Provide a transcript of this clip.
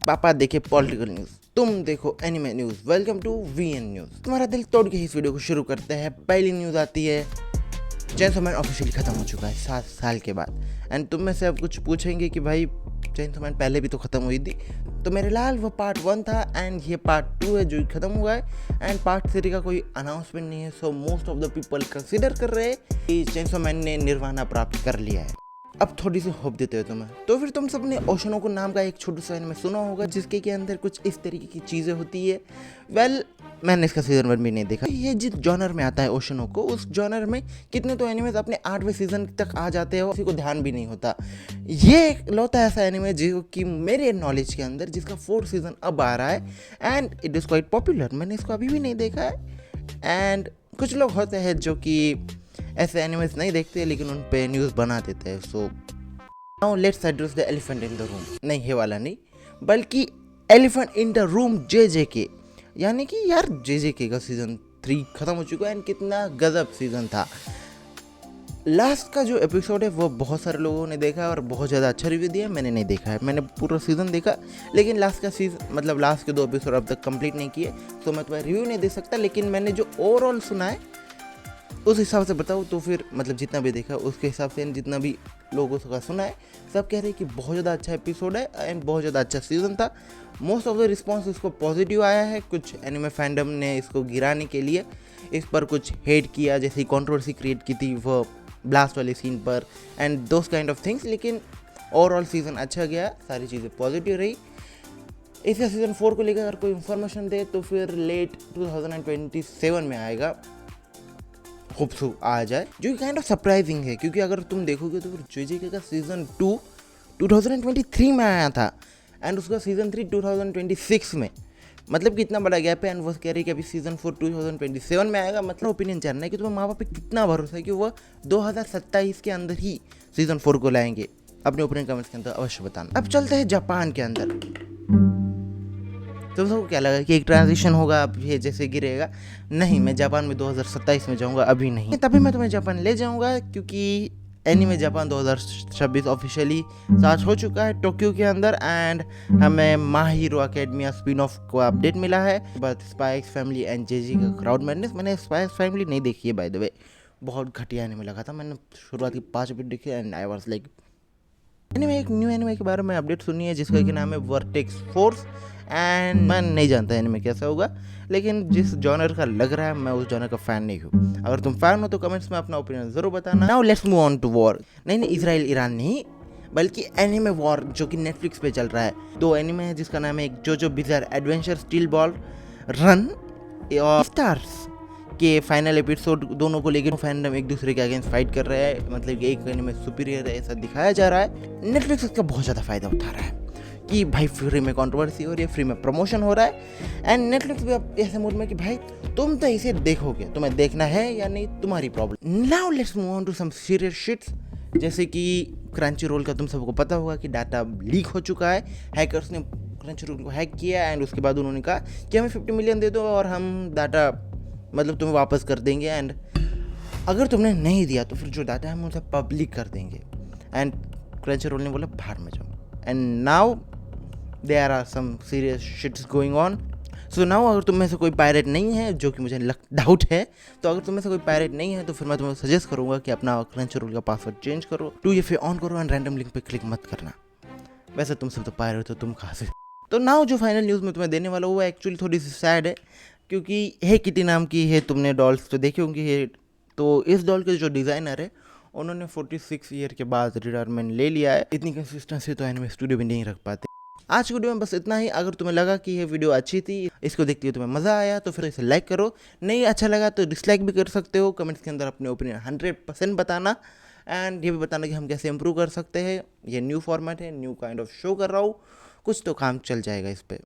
पापा देखे political news, तुम देखो anime news. Welcome to VN news. तुम्हारा दिल तोड़ के इस वीडियो को शुरू करते हैं। पहली न्यूज़ आती है, चेनसो मैन ऑफिशियली ख़त्म हो चुका है 7 साल के बाद। एंड तुम में से अब कुछ पूछेंगे कि भाई चेनसो मैन पहले भी तो ख़त्म हुई थी। तो मेरे लाल वो पार्ट 1 था एंड ये पार्ट 2 है जो ख़त्म हुआ है। एंड पार्ट 3 का कोई अनाउंसमेंट नहीं है। So most of the people consider कर रहे हैं कि चेनसो मैन ने निर्वाणा प्राप्त कर लिया है। अब थोड़ी सी होप देते हो तुम्हें, तो फिर तुम सबने ओशनोको नाम का एक छोटा सा एनिमे सुना होगा जिसके के अंदर कुछ इस तरीके की चीज़ें होती है। मैंने इसका सीजन 1 भी नहीं देखा। ये जिस जॉनर में आता है ओशनोको, उस जॉनर में कितने तो एनिमेज अपने 8वें सीजन तक आ जाते हैं और किसी को ध्यान भी नहीं होता। ये एक लौता ऐसा एनिमे जो कि मेरे नॉलेज के अंदर जिसका 4th सीजन अब आ रहा है and it is quite popular. मैंने इसको अभी भी नहीं देखा है। एंड कुछ लोग होते हैं जो कि ऐसे एनिमेज नहीं देखते लेकिन उन पे न्यूज़ बना देते हैं। So now let's address the elephant in the room. नहीं, ये वाला नहीं, बल्कि elephant in the room JJK। यानी कि यार JJK का सीजन 3 खत्म हो चुका है एंड कितना गजब सीजन था। लास्ट का जो एपिसोड है वो बहुत सारे लोगों ने देखा है और बहुत ज़्यादा अच्छा रिव्यू दिया है। मैंने नहीं देखा है, मैंने पूरा सीज़न देखा लेकिन लास्ट का सीजन मतलब लास्ट के 2 एपिसोड अब तक कंप्लीट नहीं किए। तो मैं तुम्हें रिव्यू नहीं दे सकता, लेकिन मैंने जो ओवरऑल सुना है उस हिसाब से बताऊँ तो फिर मतलब जितना भी देखा उसके हिसाब से जितना भी लोगों का सुना है, सब कह रहे हैं कि बहुत ज़्यादा अच्छा एपिसोड है एंड बहुत ज़्यादा अच्छा सीज़न था। मोस्ट ऑफ द रिस्पॉन्स इसको पॉजिटिव आया है। कुछ एनिमे फैंडम ने इसको गिराने के लिए इस पर कुछ हेट किया, जैसे कंट्रोवर्सी क्रिएट की थी वो ब्लास्ट वाले सीन पर and those kind of things. लेकिन ओवरऑल सीज़न अच्छा गया, सारी चीज़ें पॉजिटिव रही। इसका सीज़न 4 को लेकर अगर कोई इन्फॉर्मेशन दे तो फिर लेट 2027 में आएगा, होप सो आ जाए, जो कि काइंड ऑफ सरप्राइजिंग है। क्योंकि अगर तुम देखोगे तो फिर JJK का सीज़न 2 2023 में आया था एंड उसका सीज़न 3 2026 में। मतलब कितना बड़ा गैप है। एंड वो कह रही है कि अभी सीज़न 4 2027 में आएगा। मतलब ओपिनियन जानना है कि तुम्हें माँ बाप पे कितना भरोसा है कि वह 2027 के अंदर ही सीज़न 4 को लाएंगे। अपने ओपिनियन कमेंट्स के अंदर अवश्य बताना। अब चलते हैं जापान के अंदर। तो सबको क्या लगा कि एक ट्रांजिशन होगा, अब ये जैसे गिरेगा। नहीं, मैं जापान में 2027 में जाऊंगा, अभी नहीं। तभी मैं तुम्हें जापान ले जाऊंगा क्योंकि एनीमे जापान 2026 ऑफिशियली स्टार्ट हो चुका है टोक्यो के अंदर। एंड हमें My Hero Academia spin off को अपडेट मिला है। But Spy x Family and JG का क्राउड मैडनेस। मैंने स्पाई एक्स फैमिली नहीं देखी है बाय द वे, बहुत घटिया एनीमे लगा था। मैंने शुरुआत की 5 एपिसोड देखे and I was like. Anime एक न्यू एनीमे के बारे में अपडेट सुनी है जिसका कि नाम है वर्टेक्स फोर्स। एंड मैं नहीं जानता एनीमे कैसा होगा, लेकिन जिस जॉनर का लग रहा है मैं उस जॉनर का फैन नहीं हूँ। अगर तुम फैन हो तो कमेंट्स में अपना ओपिनियन जरूर बताना। Now let's move on to war. नहीं, इजराइल ईरान नहीं, बल्कि एनीमे वॉर जो कि नेटफ्लिक्स पे चल रहा है। 2 एनीमे है जिसका नाम है एक जोजो बिज़ार एडवेंचर स्टील बॉल रन और स्टार्स के फाइनल एपिसोड। दोनों को लेकर फैंडम एक दूसरे के अगेंस्ट फाइट कर रहा है। मतलब एक एनीमे सुपीरियर है ऐसा दिखाया जा रहा है। नेटफ्लिक्स इसका बहुत ज़्यादा फायदा उठा रहा है कि भाई फ्री में कंट्रोवर्सी हो रही है, फ्री में प्रमोशन हो रहा है। एंड नेटफ्लिक्स भी अब ऐसे मूड में कि भाई तुम तो इसे देखोगे, तुम्हें देखना है या नहीं तुम्हारी problem. Now let's move on to some serious shits, जैसे कि क्रंची रोल का तुम सबको पता होगा कि डाटा लीक हो चुका है। हैकर्स ने क्रंची रोल को हैक किया एंड उसके बाद उन्होंने कहा कि हमें 50 मिलियन दे दो और हम डाटा मतलब तुम्हें वापस कर देंगे। एंड अगर तुमने नहीं दिया तो फिर जो डाटा है हम उसे पब्लिक कर देंगे। एंड क्रंची रोल ने बोला बाहर में जाओ। And now there are some serious shits going on. So now अगर तुम में से कोई पायरेट नहीं है, जो कि मुझे डाउट है, तो अगर तुम में से कोई पायरेट नहीं है तो फिर मैं तुम्हें सजेस्ट करूंगा कि अपना क्रंची रोल का पासवर्ड चेंज करो, 2FA ऑन करो एंड रैंडम लिंक पे क्लिक मत करना। वैसे तुम सब तो पायरेट हो, तुम कहाँ से। तो नाउ जो फाइनल न्यूज़ मैं तुम्हें देने वाला हूँ वो एक्चुअली थोड़ी सी सैड है, क्योंकि हे किटी नाम की है, तुमने डॉल्स तो देखी होंगी है। तो इस डॉल के जो डिज़ाइनर है उन्होंने 46 ईयर के बाद रिटायरमेंट ले लिया है। इतनी कंसिस्टेंसी तो एनिमे स्टूडियो भी नहीं रख पाते। आज की वीडियो में बस इतना ही। अगर तुम्हें लगा कि ये वीडियो अच्छी थी, इसको देखते हुए तुम्हें मज़ा आया तो फिर इसे लाइक करो। नहीं अच्छा लगा तो डिसलाइक भी कर सकते हो। कमेंट्स के अंदर अपने ओपिनियन 100% बताना एंड ये भी बताना कि हम कैसे इंप्रूव कर सकते हैं। ये न्यू फॉर्मेट है, न्यू काइंड ऑफ शो कर रहा हूँ, कुछ तो काम चल जाएगा इस पर।